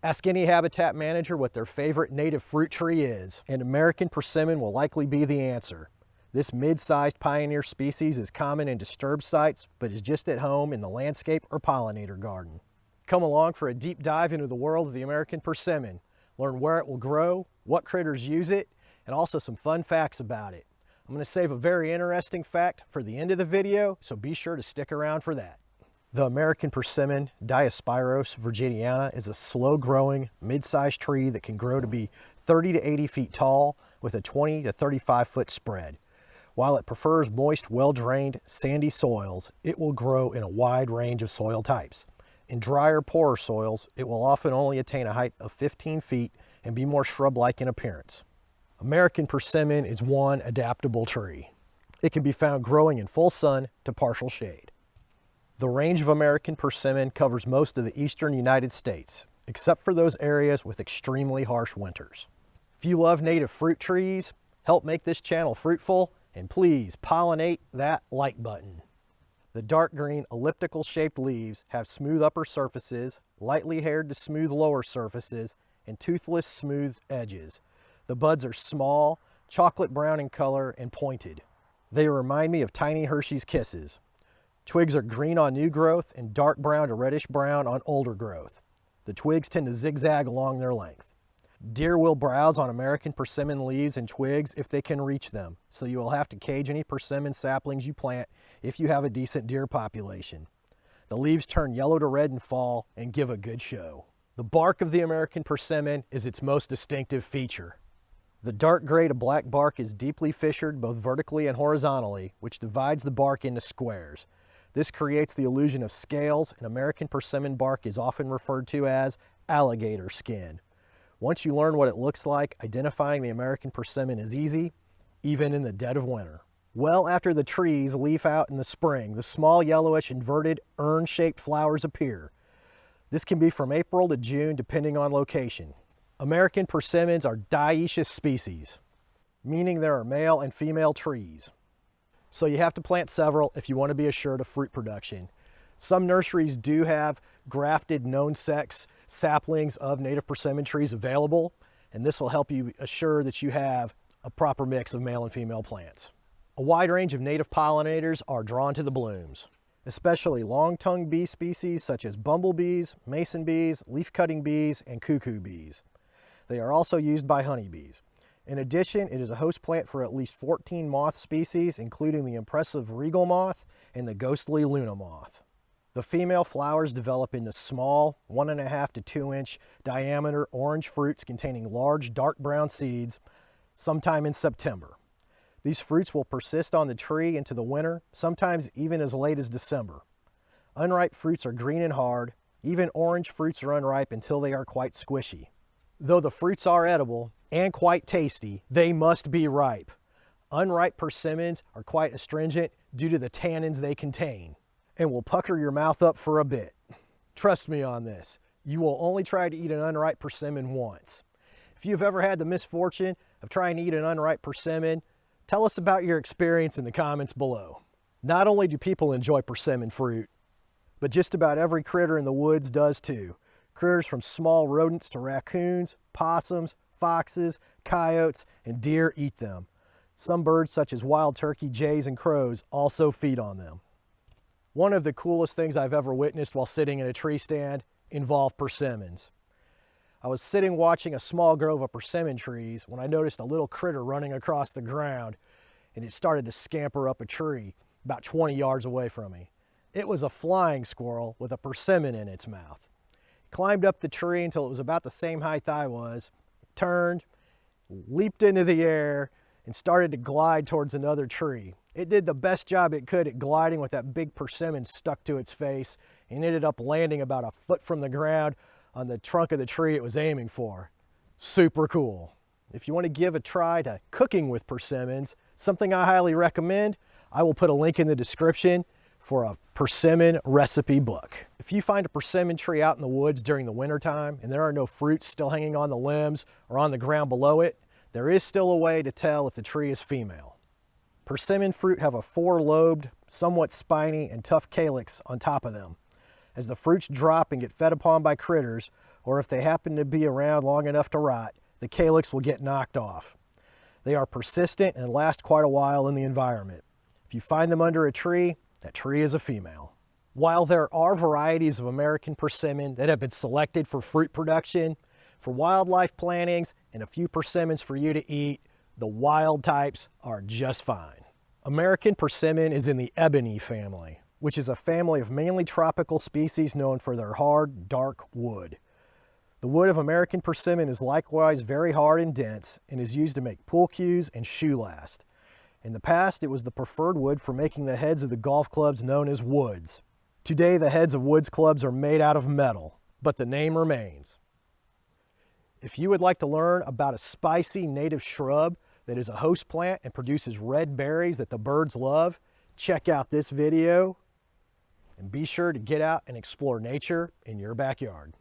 Ask any habitat manager what their favorite native fruit tree is, and American persimmon will likely be the answer. This mid-sized pioneer species is common in disturbed sites, but is just at home in the landscape or pollinator garden. Come along for a deep dive into the world of the American persimmon. Learn where it will grow, what critters use it, and also some fun facts about it. I'm going to save a very interesting fact for the end of the video, so be sure to stick around for that. The American persimmon, Diospyros virginiana, is a slow-growing, mid-sized tree that can grow to be 30 to 80 feet tall with a 20 to 35 foot spread. While it prefers moist, well-drained, sandy soils, it will grow in a wide range of soil types. In drier, poorer soils, it will often only attain a height of 15 feet and be more shrub-like in appearance. American persimmon is one adaptable tree. It can be found growing in full sun to partial shade. The range of American persimmon covers most of the eastern United States, except for those areas with extremely harsh winters. If you love native fruit trees, help make this channel fruitful, and please pollinate that like button. The dark green elliptical shaped leaves have smooth upper surfaces, lightly haired to smooth lower surfaces, and toothless smooth edges. The buds are small, chocolate brown in color, and pointed. They remind me of tiny Hershey's Kisses. Twigs are green on new growth and dark brown to reddish brown on older growth. The twigs tend to zigzag along their length. Deer will browse on American persimmon leaves and twigs if they can reach them, so you will have to cage any persimmon saplings you plant if you have a decent deer population. The leaves turn yellow to red in fall and give a good show. The bark of the American persimmon is its most distinctive feature. The dark gray to black bark is deeply fissured both vertically and horizontally, which divides the bark into squares. This creates the illusion of scales, and American persimmon bark is often referred to as alligator skin. Once you learn what it looks like, identifying the American persimmon is easy, even in the dead of winter. Well after the trees leaf out in the spring, the small yellowish inverted urn-shaped flowers appear. This can be from April to June depending on location. American persimmons are dioecious species, meaning there are male and female trees. So you have to plant several if you want to be assured of fruit production. Some nurseries do have grafted known sex saplings of native persimmon trees available, and this will help you assure that you have a proper mix of male and female plants. A wide range of native pollinators are drawn to the blooms, especially long-tongued bee species such as bumblebees, mason bees, leaf-cutting bees, and cuckoo bees. They are also used by honeybees. In addition, it is a host plant for at least 14 moth species, including the impressive Regal moth and the ghostly Luna moth. The female flowers develop into small, 1.5 to 2 inch diameter orange fruits containing large dark brown seeds sometime in September. These fruits will persist on the tree into the winter, sometimes even as late as December. Unripe fruits are green and hard. Even orange fruits are unripe until they are quite squishy. Though the fruits are edible and quite tasty, they must be ripe. Unripe persimmons are quite astringent due to the tannins they contain and will pucker your mouth up for a bit. Trust me on this, you will only try to eat an unripe persimmon once. If you've ever had the misfortune of trying to eat an unripe persimmon, tell us about your experience in the comments below. Not only do people enjoy persimmon fruit, but just about every critter in the woods does too. Critters from small rodents to raccoons, possums, foxes, coyotes, and deer eat them. Some birds such as wild turkey, jays, and crows also feed on them. One of the coolest things I've ever witnessed while sitting in a tree stand involved persimmons. I was sitting watching a small grove of persimmon trees when I noticed a little critter running across the ground, and it started to scamper up a tree about 20 yards away from me. It was a flying squirrel with a persimmon in its mouth. It climbed up the tree until it was about the same height I was, turned, leaped into the air, and started to glide towards another tree. It did the best job it could at gliding with that big persimmon stuck to its face, and ended up landing about a foot from the ground on the trunk of the tree it was aiming for. Super cool. If you want to give a try to cooking with persimmons, something I highly recommend, I will put a link in the description for a persimmon recipe book. If you find a persimmon tree out in the woods during the wintertime and there are no fruits still hanging on the limbs or on the ground below it, there is still a way to tell if the tree is female. Persimmon fruit have a four-lobed, somewhat spiny and tough calyx on top of them. As the fruits drop and get fed upon by critters, or if they happen to be around long enough to rot, the calyx will get knocked off. They are persistent and last quite a while in the environment. If you find them under a tree, that tree is a female. While there are varieties of American persimmon that have been selected for fruit production, for wildlife plantings, and a few persimmons for you to eat, the wild types are just fine. American persimmon is in the ebony family, which is a family of mainly tropical species known for their hard, dark wood. The wood of American persimmon is likewise very hard and dense and is used to make pool cues and shoe last. In the past, it was the preferred wood for making the heads of the golf clubs known as woods. Today, the heads of woods clubs are made out of metal, but the name remains. If you would like to learn about a spicy native shrub that is a host plant and produces red berries that the birds love, check out this video and be sure to get out and explore nature in your backyard.